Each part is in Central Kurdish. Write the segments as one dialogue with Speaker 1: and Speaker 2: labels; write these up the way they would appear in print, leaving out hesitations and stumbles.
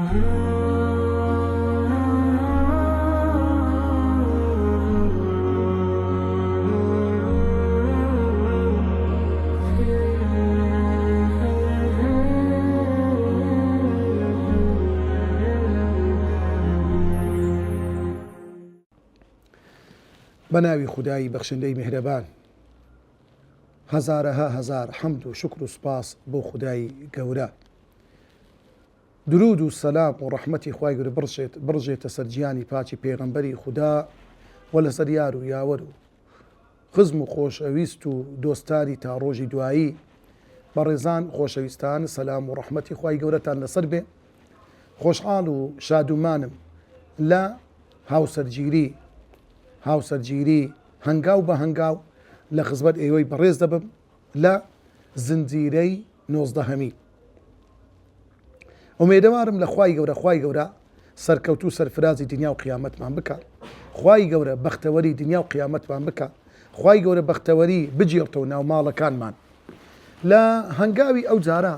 Speaker 1: بەناوی خودایی بەخشندەی میهرەبان، هەزارەها هەزار حەمد و شکر و سوپاس بۆ خودایی گەورە. درود و سەلام و ڕەحمەتی خوای گەورە بڕژێتە سەر گیانی پاچی پێغەمبەری خوددا و لەسەر یار و یاوەر و خزم و خۆشەویست و دۆستانی تا ڕۆژی دوایی. بەڕێزان خۆشەویستان، سەلام و ڕەحمەتی خوای گەورەتان لەسەر بێ. خۆشحاڵ و شادومانم لە هاوسەرگیری هەنگاو بە هەنگاو لە خزمەت ئێوەی بەڕێز دەبم لە زنجیرەی 19هەمی. ئومێدەوارم لە خوای گەورە سەرکەوتو و سەرفرازی دنیا و قیامەتمان بکە. خوای گەورە بەختەوەری دنیا و قیامەتمان بکە. خوای گەورە بەختەوەری بجێڵتەوە ناو ماڵەکانمان. لە هەنگاوی ئەو جارە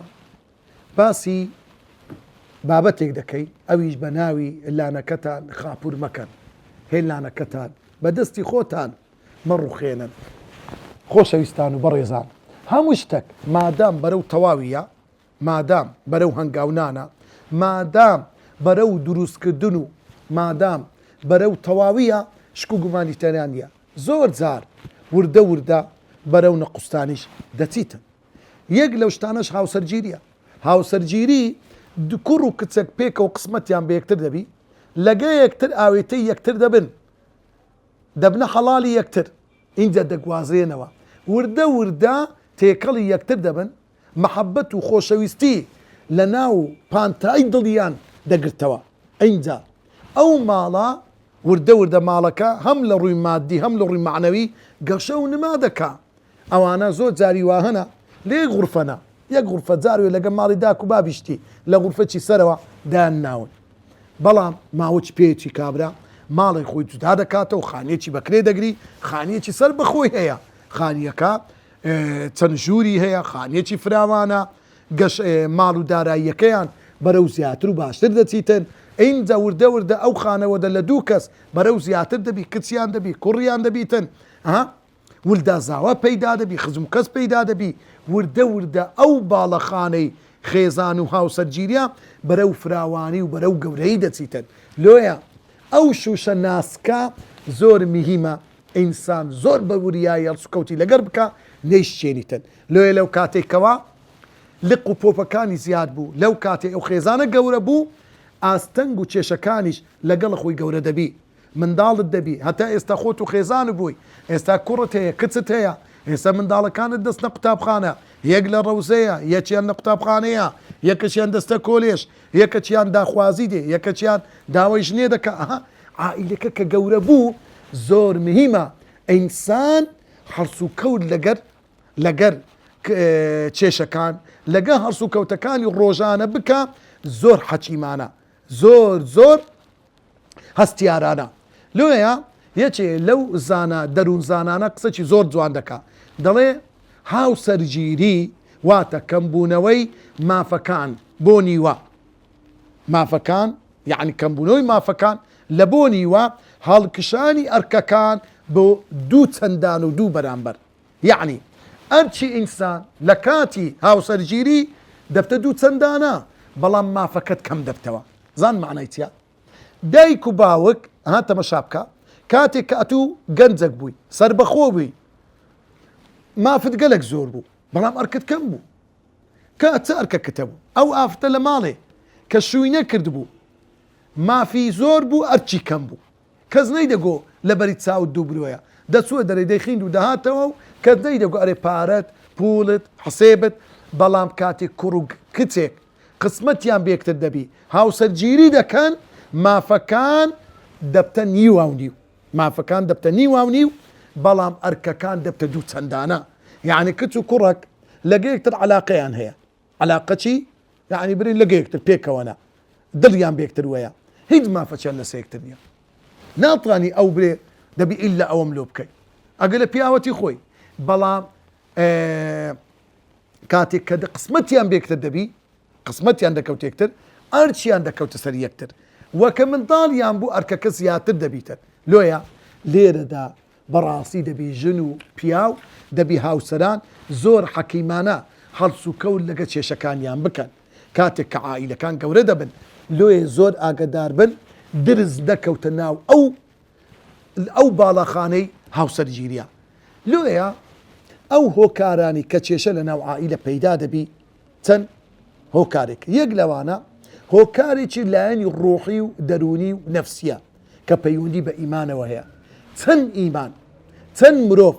Speaker 1: باسی بابەتێک دەکەی، ئەویش بە ناوی لانەکەتان خاپور مەکەن. هێن لانەکەتان بەدەستی خۆتان مەڕوخێنن. خۆشەویستان و بەڕێزان، هەموو شتێک مادام بەرەو تەواویە، مادام بەرەو هەنگاونانە، مادام بەرەو دروستکردن و مادام بەرەو تەواویە، شک و گومانی تێنیان نیە. زۆر جار وردە بەرەو نەقوستانیش دەچیتن. یەک لەو شتانەش هاوسەرگیریە. هاوسەرگیری کوڕ و کچێک پێکەوە قسمەتیان بە یەکتر دەبی، لەگە یەکتر ئاوێتەی یەکتر دەبن، دەبنە حەڵالی یەکتر، اینجا دەگوازرێنەوە. وردە تێکەڵی یەکتر دەبن، مەحەبەت و خۆشەویستی لە ناو پانتای دڵیان دەگرتەوە. اینجا ئەو ماڵە وردە ماڵەکە هەم لە ڕووی مادی هەم لە ڕووی معنەوی گەشە و نما دەکا. ئەوانە زۆر جاری واهەنە لە یەک غورفەنە، یەک غورفە جاروێ لەگە ماڵی داک و بابیشتی لە غورفەی سەرەوە دایان ناون. بەڵام ماوەچ پێچی کابرا ماڵی خۆی جودا دەکاتەوە، خانێکی بەکرێ دەگری، خانێکی سەر بەخۆی هەیە، خانیەکە چەند ژووری هەیە، خانێکی فراوانە، ماڵ و داراییەکەیان بەرەو زیاتر و باشتر دەچیتن. اینجا وردە ئەو خانەوەدە لە دوو کەس بەرەو زیاتر دەبی، کچیان دەبی، کوڕیان دەبیتن، ولدا زاوە پەیدا دەبی، خزم کەس پەیدا دەبی. وردە ئەو باڵەخانەی خێزان و هاوسەرگیریە بەرەو فراوانی و بەرەو گەورەی دەچیتن. لۆیە ئەو شوشە ناسکە زۆر مهمە، ئینسان زۆر بە وریایی هەڵسوکەوتی لەگەر بکە نەیشتێنیتن. لۆیە لەو کاتێکەوە لق و پۆپەکانی زیاد بوو، لەو کاتێک ئەو خێزانە گەورە بوو، ئاستەنگ و کێشەکانیش لەگەڵ خۆی گەورە دەبی، منداڵت دەبی. هەتا ئێستا خۆت و خێزان بووی، ئێستا کوڕت هەیە، کچت هەیە، ئێستا منداڵەکانت دەستنە قوتابخانە، یەک لە ڕەوزەیە، یەکیان لە قوتابخانەیە، یەکەچیان دەستە کۆلێژ، یەکەچیان داخوازی دێ، یەکەچیان داوای ژنێ دەکە. عائیلەکە کە گەورە بوو زۆر مهمە ئینسان هەڵس و کەوت لەگەر کێشەکان، لەگە هەڵس و کەوتەکانی ڕۆژانە بکە. زۆر حەکیمانە، زۆر هەستیارانە. لۆیە یەکێ لەو زانە دەروون زانانە قسەی زۆر جوان دەکا، دەڵێ هاوسەرگیری واتە کەمبوونەوەی مافەکان بۆ نیوە. مافەکان یعنی کەمبوونەوەی مافەکان لە بۆ نیوە هەڵکشانی ئەرکەکان بۆ دوو چەندان و دوو بەرامبەر. یعنی ئەرچی ئینسان لە کاتی هاوسەرگیری دەبتە دوو چەندانە، بەڵام مافەکەت کەم دەبتەوە. زان معنای چیە؟ دایک و باوک تەمەشا بکە، کاتێک کە ئەتوو گەنجەک بووی، سەربەخۆ بووی، مافت گەلێک زۆر بوو، بەڵام ئەرکت کەم بوو. کە چ ئەرکەکەتە بوو؟ ئەو ئافتە لە ماڵێ کە شووی نەکرد بوو، مافی زۆر بوو، ئەرچی کەم بوو، کەس نەیدەگۆ لەبەری چاوت دوو برۆیە، دەچووە دەرێ دەیخیند و دەهاتەوە و کەس نەیدەگۆ ئەرێ پارەت، پوڵت، حسێبت. بەڵام کاتێک کوڕ و کچێک قسمەتیان بێکتر دەبی، هاوسەرگیری دەکەن، مافەکان دەبتە نیو، مافەکان دەبتە نیو، بەڵام ئەرکەکان دەبتە دوو چەندانە. یعنی کچ و کوڕک لەگە یەکتر عەلاقەیان هەیە، عەلاقە چی؟ یعنی برین لەگە یەکتر پێکەوەنە، دڵیان بێکتر وەیە، هیچ مافەچیان لەسەر یەکتر نییە. ناتوانی ئەو برێ دەبی ئیلا ئەوەم لۆ بکەیت ئەگە لە پیاوەتی خۆی. بەڵام کاتێک کە قسمەتیان بێکتر دەبی، قسمەتیان دەکەوت یەکتر، ئەرچیان دەکەوتە سەر یەکتر وەکە منداڵیان بوو ئەرکەکە زیاتر دەبیتن لۆیە لێرەدا بەڕاستی دەبی ژن و پیاو دەبی هاوسەران زۆر حەکیمانە هەڵس و کەوت لەگە کێشەکانیان بکەن کاتێک کە عائیلەکان گەورە دەبن لۆیە زۆر ئاگدار بن درز دەکەوتە ناو ئەو باڵەخانەی هاوسەرگیریە لۆیە ئەو هۆکارانی کە کێشە لە ناو عائیلە پەیدا دەبی چەند هۆکارێک یەک لەوانە هۆکارێکی لایەنی ڕۆحی و دەرونی و نەفسیە کە پەیوەندی بە ئیمانەوە هەیە چەند ئیمان چەند مرۆڤ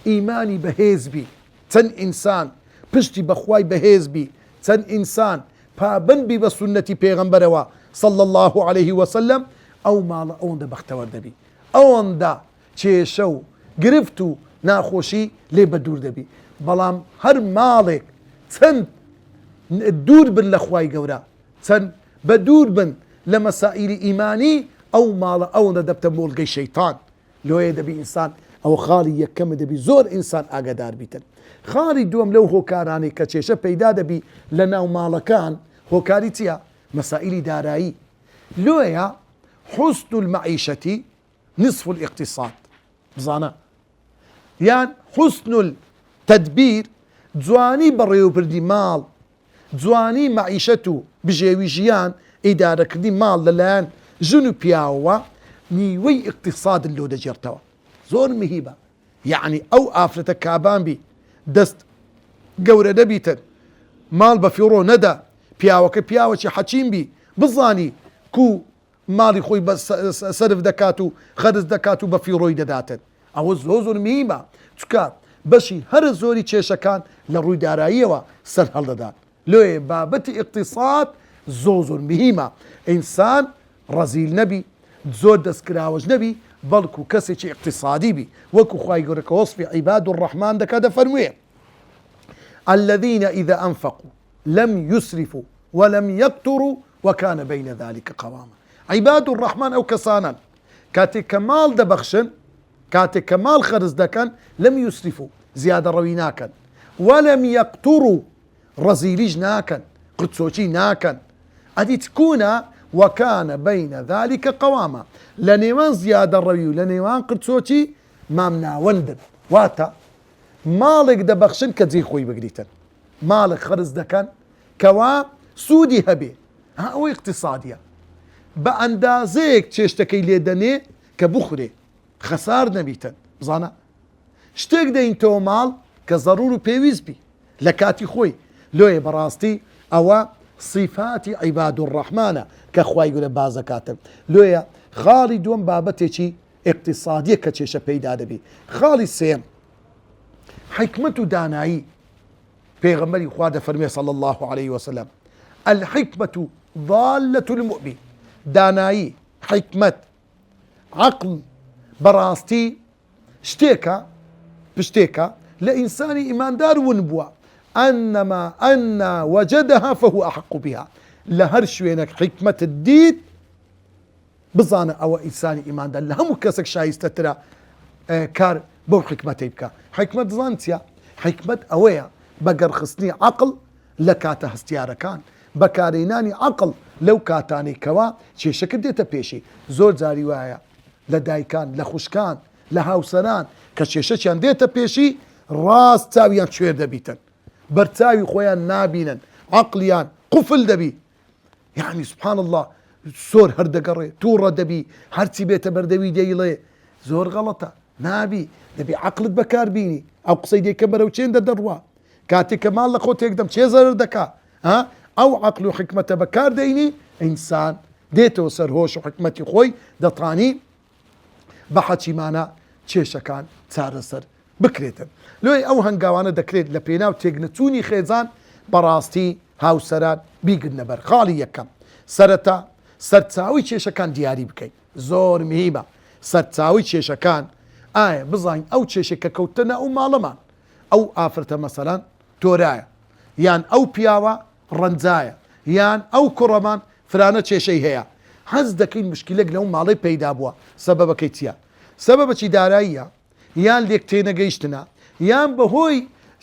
Speaker 1: ئیمانی بەهێزبی چەند ئینسان پشتی بەخوای بەهێزبی چەند ئینسان پابندبی بە سونەتی پێغەمبەرەوە صلى الله عليه وسلم ئەو ماڵە ئەوەندە بەختەوەر دەبی ئەوەندە کێشە و گرفت و ناخۆشی لێ بە دوور دەبی بەڵام هەر ماڵێک چەند دوور بن لە خوای گەورە چەند بە دوور بن لە مەسائیلی ئیمانی ئەو ماڵە ئەوەندە دەبتە مۆڵگەی شەیتان لۆیە دەبی ئینسان ئەو خاڵی یەکەمە دەبی زۆر ئینسان ئاگادار بیتن خاڵی دووەم لەو هۆکارانی کە کێشە پەیدا دەبی لە ناو ماڵەکان هۆکاری چییە؟ مەسائیلی دارایی لۆیە حسن المعیشەتی نصف الاقتصاد بزانە یان حسن التدبیر جوانی بەڕێوەبردی ماڵ جوانی معیشەت و بژێوی ژیان ئیدارەکردی ماڵ لەلایەن ژن و پیاوە نیوەی اقتصاد لۆ دەجێڕتەوە زۆر مهیبە یعنی ئەو ئافرەتە کابانبی دەست گەورە دەبیتن ماڵ بە فیڕۆ نەدا پیاوەکە پیاوەکی حەچیم بی بزانی کو ماڵی خۆی سەرف دەکات و خەرز دەکات و بە فیڕۆی دەداتن ئەوە زۆر مهمە چکە بەشی هەر زۆری کێشەکان لە ڕووی داراییەوە سەر هەڵدەدات لۆیە بابەتی اقتصاد زۆر مهمە ئینسان ڕەزیل نەبی زۆر دەستکراوەش نەبی بەڵکو کەسێکی اقتصادی بی وەکو خوای گەورە کە وەصفی عیباد الرحمن دەکا دەفەرموێ الذين إذا أنفقوا لم يسرفوا ولم يقتروا وكان بين ذلك قواما عباد الرحمن أو كسانا كاتي كمال دبخشن كاتي كمال خرز دكن لم يسرفوا زيادة رويناكن ولم يقتروا رزيليج ناكن قدسوشي ناكن أدي تكون وكان بين ذلك قواما لنيوان زيادة روي لنيوان قدسوشي مامنا وندن واتا مالك دبخشن كزي خوي بقريتن مالك خرز دكن كوا سودي هبي هو اقتصادية بأندازيك تشتكي ليدني كبخري خسار نبيتن بزانا شتيك دين تو مال كضروري بيويز بي لكاتي خوي لوي براستي او صفات عباد الرحمن كخواي يقول بازكاتم لويا خالي دوم بابتي اقتصادية كتشيشة بيدا دبي خالي سيم حكمة داناي بيغمري خواد فرمي صلى الله عليه وسلم الحكمة ضالة المؤمن داناي حكمة عقل براستي شتيكا بشتيكا لإنسان إيمان دار ونبوة أن وجدها فهو أحق بها لهرش وينك حكمة الدين بزانا أو إنسان إيمان دار لهم كسك شايسته ترى كار بو حكمة يبكى حكمة زانتيا حكمة أويا بقر خصني عقل لكاته استيارة كان بكاريناني عقل لو كاتاني كوا شي شكل ديتا بيشي زور زاري وايا لدايكان لخوشكان لهاوسران كشيشتشان ديتا بيشي راس تاويان شوير دبيتن برتاوي خويان نابينن عقليان قفل دبي يعني سبحان الله سور هردقري تورا دبي هرتي بيتا بردوي ديلي زور غلطة نابي دبي عقلت بكار بيني او قصيدي كبرو تشين دروا كاتي كمال لخوت يقدم تشي زر دكا ها او عقل وحكمة بكار ديني انسان ديتو سر هوش وحكمتي خوي دطاني بحكي معنا تشيشكان تسارسر بكريتن لوي او هنگاوانا دكريت لبيناو تيغنتوني خيزان براستي هاوسران بيقد نبر خالي يكم سرتا سرتساوي تشيشكان دياري بكي زور مهيبة سرتساوي تشيشكان بزاين او تشيشكا كوتنا او مالمان او افرتا مثلا تورايا يان او بياوا رنزايا يان او كرمان فلانة تشيشي هيا حز دكين مشكلة لهم مالي بيدا بوا سبب كيتيا سبب چی داراییە یان لێک تێنەگەیشتنە یان بەهۆی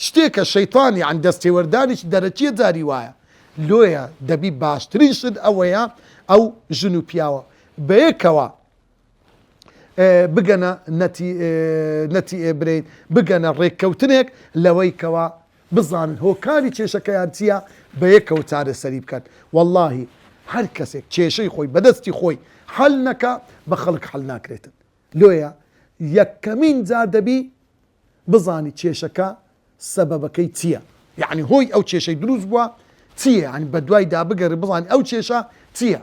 Speaker 1: شتێکە شەیطانی عن دەستێوەردانێکی دەرەچیە جاری وایە لۆیە دەبی باشترین شت ئەوەیە ئەو ژن و پیاوە بەیەکەوە بگەنە نەتی ئێبرین بگەنە ڕێککەوتنێک لەوەی کەوا بزانن هۆکاری کێشەکەیان چییە بەیەکەوە چارەسەری بکەن واللهی هەر کەسێک کێشەی خۆی بەدەستی خۆی حەل نەکا بە خەڵک حەل ناکرێتن لۆیە یەکەمین جار دەبی بزانی کێشەکە سەبەبەکەی چییە یعنی هۆی ئەو کێشەی دروست بووە چییە ینی بە دوای دابگەڕی بزانی ئەو کێشە چییە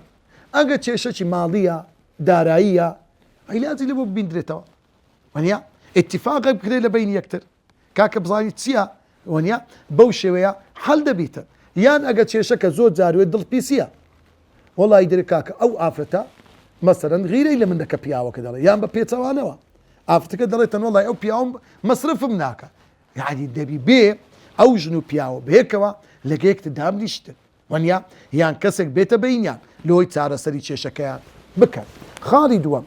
Speaker 1: ئەگە کێشەی ماڵیە داراییە عیلاجی لە بۆ ببیندرێتەوە وانیا اتفاقی بکرێت لە بین یەکتر کاکە بزانی چییە وانیا بەو شێوەیە حەل دەبیتە یان ئەگە کێشەکە زۆر جاروێت دڵپیسیە وڵی دەرێ کاکە ئەو ئافرەتە مەسەرەن غیرەی لە مندەکە پیاوەکە دەڵێ یان بە پێچەوانەوە ئافرەتەکە دەڵێتەن وڵی ئەو پیاوم مەسرفم ناکە یعنی دەبی بێ ئەو ژن و پیاوە بەیەکەوە لەگەیەکتر دامنیشتن وانیا یان کەسێک بێتە بینیان لۆی چارەسەری کێشەکەیان بکەن خاڵی دووەم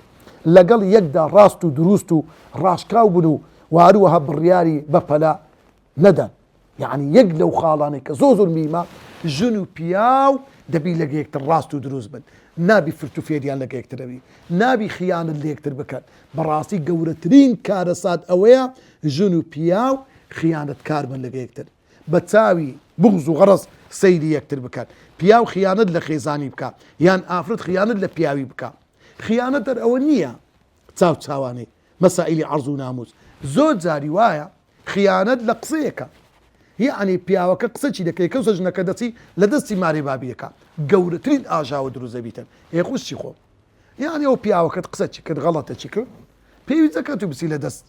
Speaker 1: لەگەڵ یەکدا ڕاست و دروست و ڕاشکاو بن و واروەها بڕیاری بەپەلا نەدەن یعنی یەک لەو خاڵانەی کە زۆر میمە ژن و پیاو دەبی لەگەیەکتر ڕاست و دروست بن نابی فرت و فێریان لەگەیەکترەوی نابی خیانت لەیەکتر بکەن بەڕاستی گەورەترین کارەسات ئەوەیە ژن و پیاو خیانەت کار بن لەگەیەکتر بە چاوی بغز و غەڕەز سەیری یەکتر بکەن پیاو خیانەت لە خێزانی بکە یان ئافرەت خیانەت لە پیاوی بکە خیانەت ئەوە نییە چاو چاوانەی مەسائیلی عەرز و ناموس زۆر جاری وایە خیانەت لە قسەیەکە یعنی پیاوەکە قسەچی دەکەی کەوسە ژنەکە دەچی لە دەستی ماری بابیەکە گەورەترین ئاژاوە دروزە بیتن خوشتی خۆ یعنی ئەو پیاوەکەت قسەچی کرد غەڵەتە چی کرد پێویستەکە تو بسی لە دەست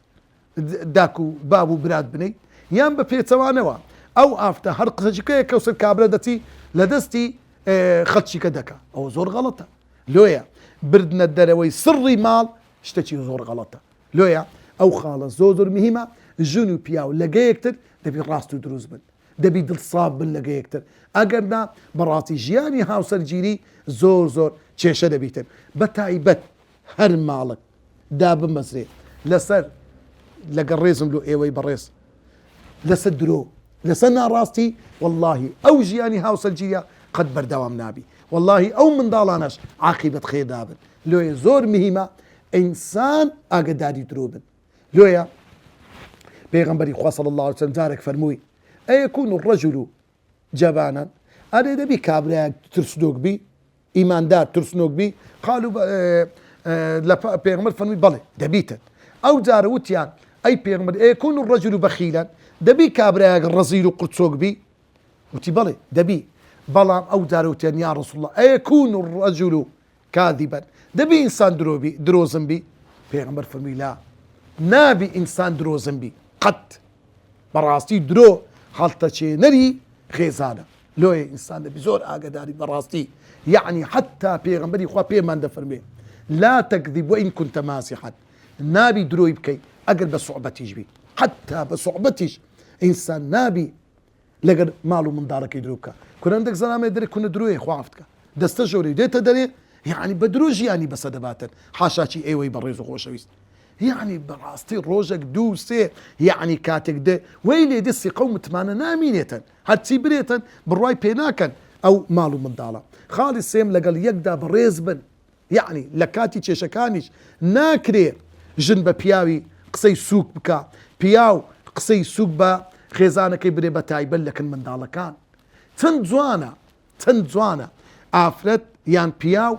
Speaker 1: داک و باب و برات بنەی یان بە پێچەوانەوە ئەو ئافتە هەر قسەچیکەیە کەوسەر کابرا دەچی لە دەستی خەڵکیکە دەکە ئەو زۆر غەڵەتە لۆیە بردنە دەرەوەی سڕی ماڵ شتێکی زۆر غەڵەتە لۆیە ئەو خاڵە زۆر مهمە ژن و پیاو لەگەیەکتر دەبی ڕاست و دروست بن دەبی دڵساب بن لەگەیەکتر ئەگەرنا بەڕاستی ژیانی هاوسەرگیری زۆر کێشە دەبیتن بە تایبەت هەر ماڵک دا بمەزرێت لەسەر لەگەڵ ڕێزم لۆ ئێوەی بەڕێز لەسەر درۆ لەسەر ناڕاستی واللهی ئەو ژیانی هاوسەرگیریە قەت بەردەوام نابی واللهی ئەو منداڵانەش عاقیبەت خێدابن لۆیە زۆر مهمە ئینسان ئاگداری درۆ بن لۆیە پێغەمبەری خوا صلی الله علیه و سلم جارێک فەرمووی ئەیەکون الرەجل جەبانە ئەرێ دەبی کابرایەک ترسنۆک بی ئیماندار ترسنۆک بی قالوا لە پێغەمبەر فەرمووی بەڵێ دەبیتن ئەو جارە وتیان ئەی پێغەمبەر ئەیەکون الرەجل بەخیلەن دەبی کابرایەک ڕەزیل و قورچۆک بی وتی بەڵێ دەبی بەڵام ئەو جارە وتیان یا ڕەسوڵ الله ئەیەکون الرەجل کاذبا دەبی ئینسان درۆزن بی پێغەمبەر فەرمووی لا نابی ئینسان درۆزن بی قەت بەڕاستی درۆ هەڵتەچێنەری خێزانە لۆیە ئینسان دەبی زۆر ئاگداری بەڕاستی یعنی حتا پێغەمبەری خوا پێمان دەفەرمێ لا تەکذب وئین کونتە ماسحا نابی درۆی بکەیت ئەگەر بە سوعبەتیش بی حتا بە سوعبەتیش ئینسان نابی لەگەر ماڵ و منداڵەکەی درۆ بکە کورەندێک زەلامێ دەرێ کونە درۆیە خوافتکە دەستە ژۆرەی دێتە دەرێ یعنی بە درۆ ژیانی بەسە دەباتن حاشاچی ئێوەی بەڕێز و خۆشەویست یعنی بەڕاستی ڕۆژێک دوو سێ یعنی کاتێک دێ وەی لێ دەستی قەومتمانە نامینێتن هەرچی برێتن بڕوای پێ ناکەن ئەو ماڵ و منداڵە خاڵی سێم لەگەڵ یەکدا بەڕێز بن یعنی لە کاتی کێشەکانیش ناکرێ ژن بە پیاوی قسەی سووک بکە پیاو قسەی سووک بە خێزانەکەی برێ بە تایبەت لەکن منداڵەکان چەند جوانە ئافرەت یان پیاو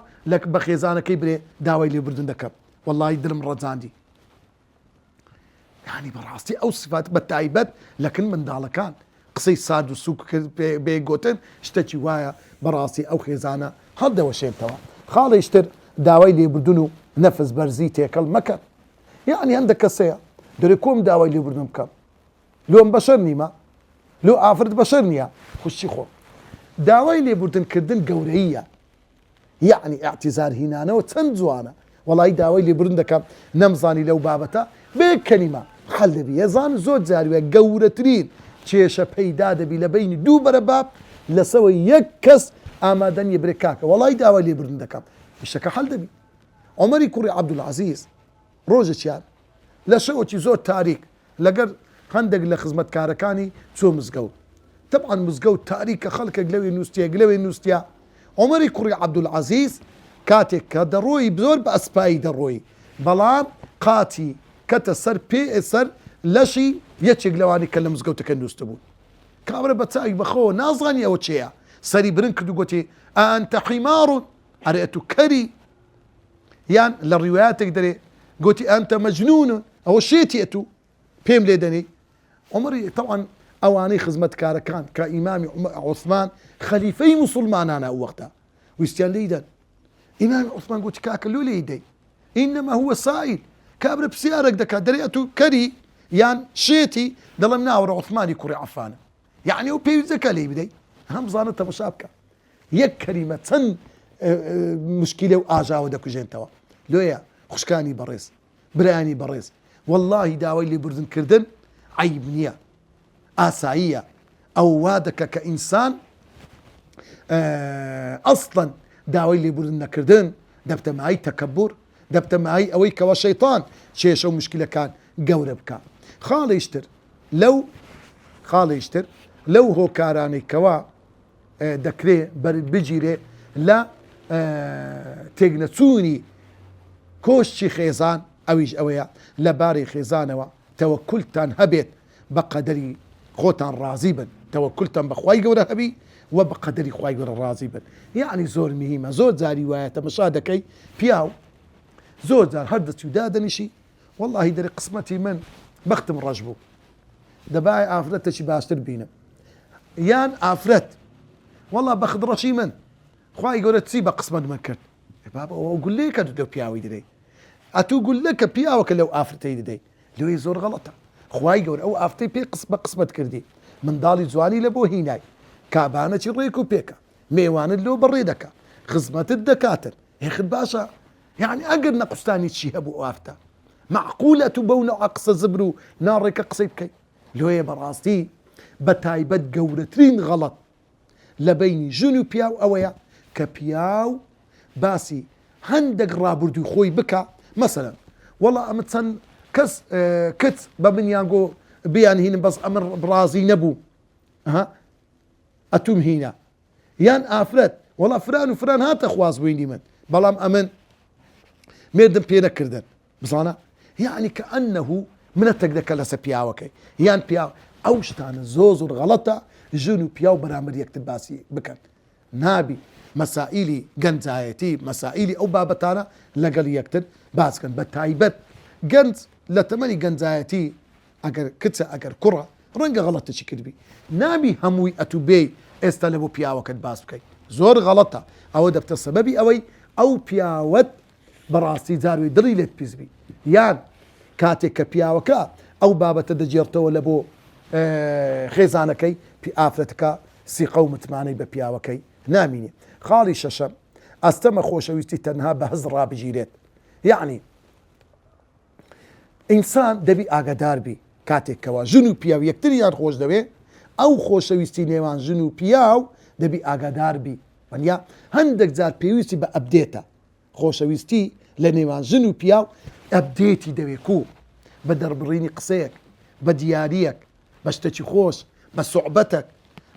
Speaker 1: بە خێزانەکەی برێ داوای لێبوردن دەکەم واللهی دلم ڕەجاندی یعنی بەڕاستی ئەو صفات بە تایبەت لەکن منداڵەکان قسەی سارد و سووک بێگوتن شتێکی وایە بەڕاستی ئەو خێزانە هەڵدەوەشێنتەوە خاڵیشتر داوای لێبوردن و نەفس بەرزی تێکەڵ مەکە یعنی هەندێک کەسەیە دەرێ کۆم داوای لێبوردن بکەم لۆم بەشەر نیمە لۆ ئافرەت بەشەر نییە خوشتی خۆ داوای لێبوردنکردن گەورەیە یعنی ئاعتیزار هینانەوە چەند جوانە وڵی داوای لێبوردن دەکەم نەمزانی لەو بابەتە بێ کەلیمە حەل دەبی ێزان زۆر جاروێ گەورەترین کێشە پەیدا دەبی لە بینی دوو بەرە باب لەسەوە یەک کەس ئامادە نیە برێ کاکە وڵی داوای لێبوردن دەکەم شتەکە حەل دەبی عومەری کوڕی عەبدولعەزیز ڕۆژێکیان لە شەوێکی زۆر تاریک لەگەر هەندێک لە خزمەتکارەکانی چۆ مزگەوت طبعا مزگەوت تاریکە خەڵکێک لەوێ نووسیا عمەری کوڕی عەبدولعەزیز کاتێک کە دەڕۆی زۆر بە ئەسپایی دەڕۆی بەڵام قاتی کەتە سەر لەشی یەکێک لەوانی کە لە مزگەوتەکە نووسە بوو کابرا بە چاوی بەخۆ نازانی ئەوە چێیە سەری برن کرد و گوتی ئەنتە حیماڕون ئەرێ ئەتو کەری یان لە ڕیوایەتێک دەرێ گوتی ئەنتە مەجنونون ئەوە شێتی ئەتو پێم لێ دەنێ عمەری طبعا ئەوانەی خزمەتکارەکان کە ئیمامی عوسمان خەلیفەی موسڵمانانە ئەو وەختە ویستیان لێی دەن ئیمامی عوسمان گوتی کاکە لۆ لێی دەی ئینەما هووە سائیل کابرا پرسیارێک دەکات دەرێ ئەتو کەری یان شێتی دەڵێم ناوەڕە عوسمانی کوڕی عەفانە یعنی ئەو پێویستەکە لێی بدەی هەم بزانە تەماشا بکە یەک کەریمە چەند مشکیلە و ئاژاوە دەکوژێنتەوە لۆیە خوشکانی بەڕێز برایانی بەڕێز واللهی داوای لێبوردنکردن عیب نییە ئاساییە ئەو وا دەکە کە ئینسان ئەسڵەن داوای لێبوردن نەکردن دەبتەمایی تەکەبور دەبتەمایی ئەوەی کەوە شەیطان چێشە و مشکلەکان گەورە بکە خاڵیشتر لەو هۆکارانەی کەوا دەکرێ بگیرێ لە تێگنەچوونی کۆشتی خێزان ئەویش ئەوەیە لە باری خێزانەوە تەوەکولتان هەبێت بە قەدەری خۆتان ڕازی بن تەوەکولتان بەخوای گەورە هەبی و بە قەدەری خوای گەورە ڕازی بن یعنی زۆر مهمە زۆر جاری وایە تەماشا دەکەی پیاو زۆر جار هەر دەچی و دادەنیشی واللهی دەرێ قسمەتی من بەختم ڕەش بوو دەبای ئافرەتێکی باشتر بینم یان ئافرەت والله بەخت ڕەشی من خوای گەورە چی بە قسمەت من کرد بابا ئەو گولەیەکە لەو پیاوی دەدەی ئەتوو گولەکە پیاوەکە لەو ئافرەتەی دەدەی لێی زۆر غەڵەتە خوای گەورە ئەو ئافرەتەی پێ بە قسمەت کردی منداڵی جوانی لە بۆ هینای کابانەی ڕێک و پێکە میوانت لۆ بەڕێ دەکا خزمەتت دەکاتن هێخت باشە یعنی ئەگەر نەقستانی چی هەبوو ئافتە معقولە تو بەو نەوە قسە زبر و ناڕێکە قسەی بکەیت لۆیە بەڕاستی بە تایبەت گەورەترین غەڵەت لە بینی ژن و پیاو ئەوەیە کە پیاو باسی هەندێک ڕابردووی خۆی بکە مەسەلەن وەڵا ئەمە چەند کەس کت بە منیان گۆ بیان هینم بەس ئەمە ڕازی نەبوو ئەتوم هینە یان ئافرەت وەڵا فران و فران هاتە خوازبووینی من بەڵام ئەمن مێردم پێ نەکردن بزانە یعنی کە ئەنەهو منەتێک دەکە لەسەر پیاوەکەی یان پیاو ئەو شتانە زۆر غەڵەتە ژن و پیاو بەرامبەر یەکتر باسی بکەن نابی مەسائیلی گەنجایەتی مەسائیلی ئەو بابەتانە لەگەڵ یەکتر باسکەن بە تایبەت گەنج لە تەمەنی گەنجایەتی ئەگەر کچە ئەگەر کوڕە ڕەنگە غەڵەتێکی کردبی نابی هەمووی ئەتوو بێ ئێستا لە بۆ پیاوەکەت باس بکەیت زۆر غەڵەتە ئەوە دەبتە سەبەبی ئەوەی ئەو پیاوەت بەڕاستی جاروی دڵی لێت پیسبی یان کاتێک کە پیاوەکە ئەو بابەتە دەجێڕتەوە لە بۆ خێزانەکەی ئافرەتەکە سیقە و متمانەی بە پیاوەکەی نامینێ خاڵی شەشەم ئەستەمە خۆشەویستی تەنها بە هەز ڕابژیرێت یعنی ئینسان دەبی ئاگادار بی کاتێکەوە ژن و پیاو یەکتریان خۆش دەوێ ئەو خۆشەویستی نێوان ژن و پیاو دەبی ئاگادار بی وەنیا هەندێک جار پێویستی بە ئەبدێتە خۆشەویستی لە نێوان ژن و پیاو ئەبدێتی دەوێت و بە دەربڕینی قسەیەک بە دیاریەک بە شتێکی خۆش بە سوعبەتێک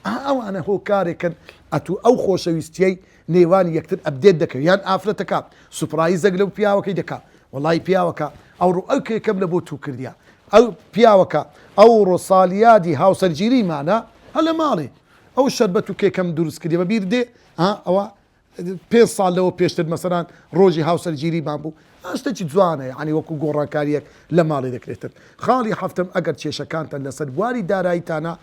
Speaker 1: ئەوانە هۆکارێکن ئەتوو ئەو خۆشەویستیەی نێوانی یەکتر ئەبدێت دەکەوێت یان ئافرەتەکە سوپرایزەک لەو پیاوەکەی دەکا وەڵی پیاوەکە ئەوڕۆ ئەو کێکەم لە بۆ تو کردیا ئەو پیاوەکە ئەو ڕۆسالیادی هاوسەرگیریمانە هە لە ماڵێ ئەو شەربەت و کێکەم دروست کردی بە بیر دێ ئەوە 5 ساڵ لەوە پێشتر مەسەران ڕۆژی هاوسەرگیریمان بوو شتێکی جوانە ینی وەکو گۆڕانکاریەک لە ماڵی دەکرێتن خاڵی هەفتم ئەگەر کێشەکانتان لەسەر بواری داراییتانە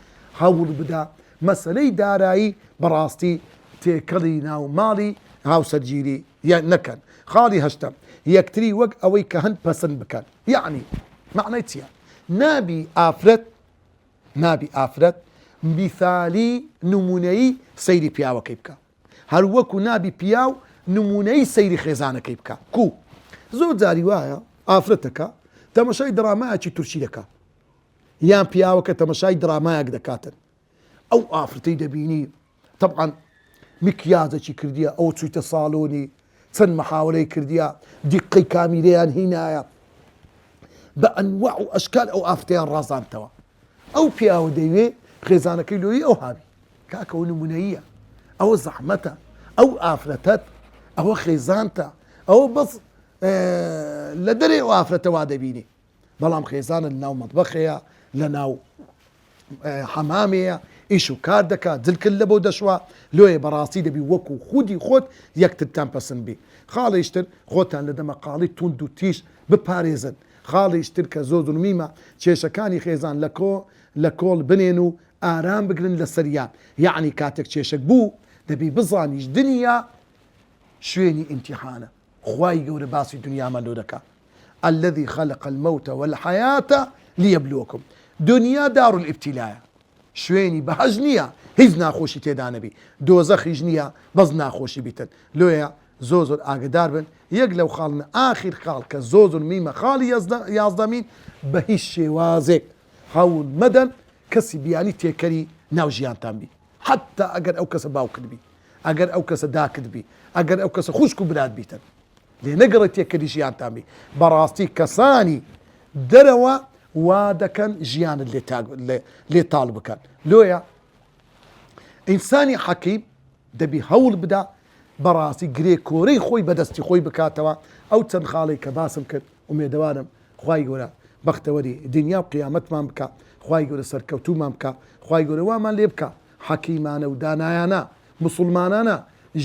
Speaker 1: هەوڵ بدا مەسلەی دارایی بەڕاستی تێکەڵی ناو ماڵی هاوسەرگیری یان نەکەن خاڵی هەشتم یەکتری وەک ئەوەی کە هەند پەسەند بکەن یعنی معنای چییە نابی ئافرەت میثالی نمونەیی سەیری پیاوەکەی بکە هەر وەکو نابی پیاو نمونەی سەیری خێزانەکەی بکە کو زۆر جاری وایە ئافرەتەکە تەمەشای دڕامایەکی تورکی دەکات یان پیاوەکە تەمەشای درامایەک دەکاتن ئەو ئافرەتەی دەبینی طبعا مکیازێکی کردیە ئەو چوویتە ساڵۆنی چەند مەحاولەی کردیە دیقەی کامیرەیان هینایە بە ئەنواع و ئەشکال ئەو ئافرەتەیان ڕازاندتەوە ئەو پیاوە دەیوێ خێزانەکەی لۆی ئەو هاوی کاکەەوە نمونەیە، ئەوە زەحمەتە، ئەو ئافرەتەت، ئەوە خێزانتە، ئەوە بەس لە دەرێ ئەو ئافرەتە وا دەبینی، بەڵام خێزانە لە ناو مەطبەخەیە، لە ناو حەمامەیە، ئیش و کار دەکات، جلکل لە بۆ دەشوە، لۆیە بەڕاستی دەبی وەکو خودی خۆت یەکترتان پەسەند بی. خاڵیشتر خۆتان لە دەمەقاڵی توند و تیش بپارێزن. خاڵیشتر کە زۆر زڵمیمە کێشەکانی خێزان لە کۆڵ بنێن و ئارام بگرن لە سەریان. یعنی کاتێک کێشەک بوو دەبی بزانیش دنیا شوێنی ئیمتیحانە. خوای گەورە باسی دنیامان لۆ دەکات. الذي خلق الموت والحياة ليبلوكم. دنیا دار الابتلاء، شوێنی بەهەژ نییە، هیچ ناخۆشی تێدا نەبی، دۆزەخیش نییە بەس ناخۆشی بیتن. لۆیە زۆر ئاگدار بن. یەک لەو خاڵنە ئاخیر خاڵ کە زۆر میمە خاڵی یازدەمین بە هیچ شێوازێک هەوڵ مەدەن کەسی بیانی تێکەری ناو ژیانتان بی، حتا ئەگەر ئەو کەسە باوکرد بی، ئەگەر ئەو کەسە داکرد بی، ئەگەر ئەو کەسە خوشک و برات بیتن، لێ نەگەڕێت تێکەری ژیانتان بی. بەڕاستی کەسانی دەرەوە وا دەکەن ژیانت لێ تاڵ بکەن. لۆیە ئینسانی حەکیم دەبی هەوڵ بدا بەڕاستی گرێ کۆرەی خۆی بەدەستی خۆی بکاتەوە. ئەو چەند خاڵی کە باسم کرد ئومێدەوارم خوای گەورە بەختەوەری دنیا و قیامەتمان بکە، خوای گەورە سەرکەوتومان بکە، خوای گەورە وامان لێ بکە حەکیمانە و دانایانە مسلمانانە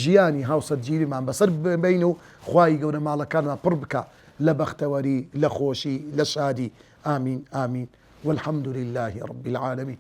Speaker 1: ژیانی هاوسەرگیریمان بەسەر بین و خوای گەورە ماڵەکانمان پڕ بکە لە بەختەوەری، لە خۆشی، لە شادی. آمين آمين والحمد لله رب العالمين.